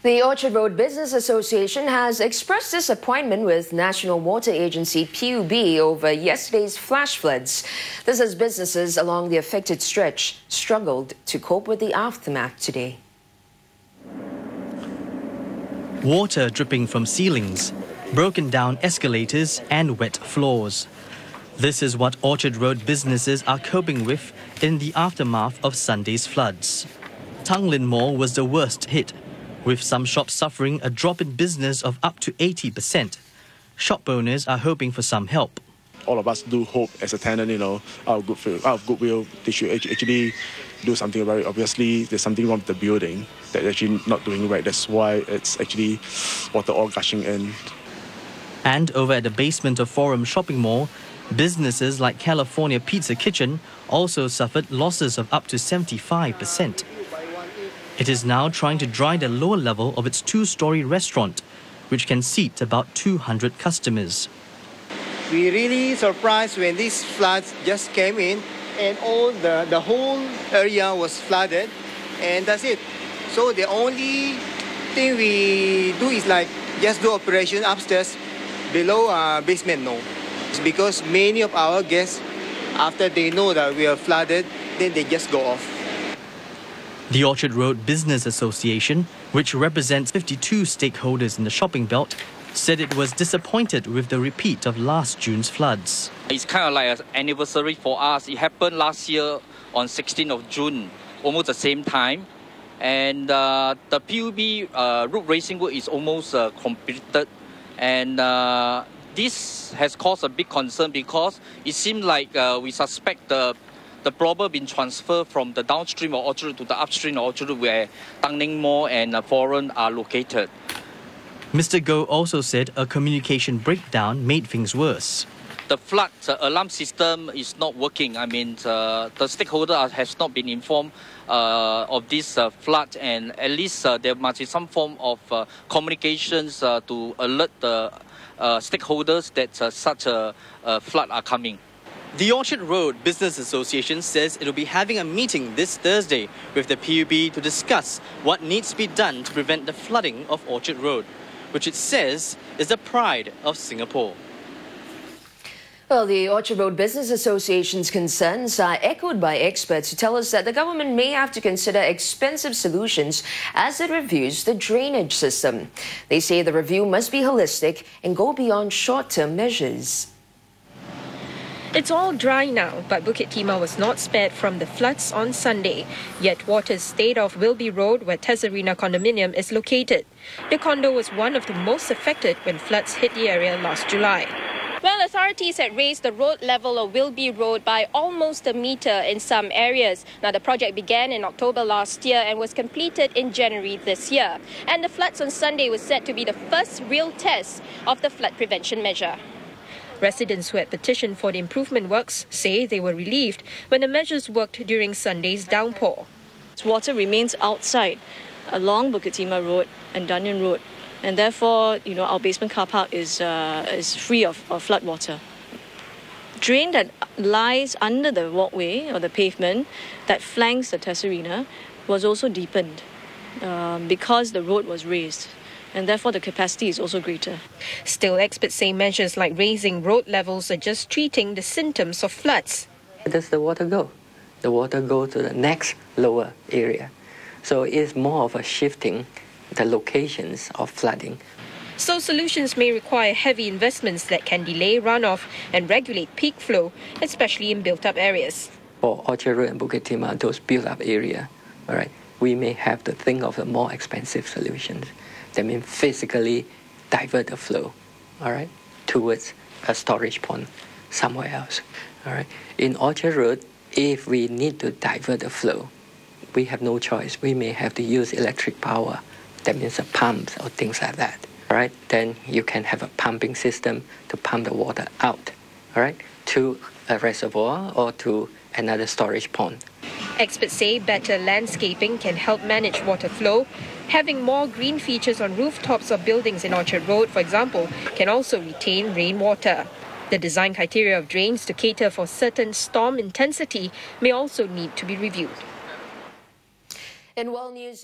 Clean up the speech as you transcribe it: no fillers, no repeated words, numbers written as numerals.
The Orchard Road Business Association has expressed disappointment with National Water Agency PUB over yesterday's flash floods. This as businesses along the affected stretch struggled to cope with the aftermath today. Water dripping from ceilings, broken down escalators and wet floors. This is what Orchard Road businesses are coping with in the aftermath of Sunday's floods. Tanglin Mall was the worst hit, with some shops suffering a drop in business of up to 80%. Shop owners are hoping for some help. All of us do hope as a tenant, out of goodwill, they should actually do something about it. Obviously, there's something wrong with the building that's actually not doing right. That's why it's actually water all gushing in. And over at the basement of Forum Shopping Mall, businesses like California Pizza Kitchen also suffered losses of up to 75%. It is now trying to dry the lower level of its two-story restaurant, which can seat about 200 customers. We really surprised when these floods just came in and all the whole area was flooded, and that's it. So the only thing we do is just do operation upstairs, below basement no. It's because many of our guests, after they know that we are flooded, then they just go off. The Orchard Road Business Association, which represents 52 stakeholders in the shopping belt, said it was disappointed with the repeat of last June's floods. It's kind of like an anniversary for us. It happened last year on 16th of June, almost the same time. And the PUB root raising work is almost completed. And this has caused a big concern because it seems like we suspect the problem been transferred from the downstream of Orchard to the upstream of Orchard where Tanglin Mall and Forum are located. Mr. Goh also said a communication breakdown made things worse. The flood alarm system is not working. I mean, the stakeholder has not been informed of this flood, and at least there must be some form of communications to alert the stakeholders that such a flood are coming. The Orchard Road Business Association says it will be having a meeting this Thursday with the PUB to discuss what needs to be done to prevent the flooding of Orchard Road, which it says is the pride of Singapore. Well, the Orchard Road Business Association's concerns are echoed by experts who tell us that the government may have to consider expensive solutions as it reviews the drainage system. They say the review must be holistic and go beyond short-term measures. It's all dry now, but Bukit Timah was not spared from the floods on Sunday. Yet water stayed off Wilby Road, where Tesarina condominium is located. The condo was one of the most affected when floods hit the area last July. Well, authorities had raised the road level of Wilby Road by almost a metre in some areas. Now, the project began in October last year and was completed in January this year. And the floods on Sunday was said to be the first real test of the flood prevention measure. Residents who had petitioned for the improvement works say they were relieved when the measures worked during Sunday's downpour. Water remains outside along Bukit Timah Road and Dunyan Road, and therefore, our basement car park is free of flood water. Drain that lies under the walkway or the pavement that flanks the Tesarina was also deepened because the road was raised, and therefore the capacity is also greater. Still, experts say measures like raising road levels are just treating the symptoms of floods. Where does the water go? The water goes to the next lower area. So it's more of a shifting the locations of flooding. So solutions may require heavy investments that can delay runoff and regulate peak flow, especially in built-up areas. For Orchard Road and Bukit Timah, those built-up areas, all right, we may have to think of the more expensive solutions. That means physically divert the flow, all right, towards a storage pond somewhere else, all right. In Orchard Road, if we need to divert the flow, we have no choice. We may have to use electric power. That means the pumps or things like that, all right. Then you can have a pumping system to pump the water out, all right, to a reservoir or to another storage pond. Experts say better landscaping can help manage water flow. Having more green features on rooftops of buildings in Orchard Road, for example, can also retain rainwater. The design criteria of drains to cater for certain storm intensity may also need to be reviewed. In World News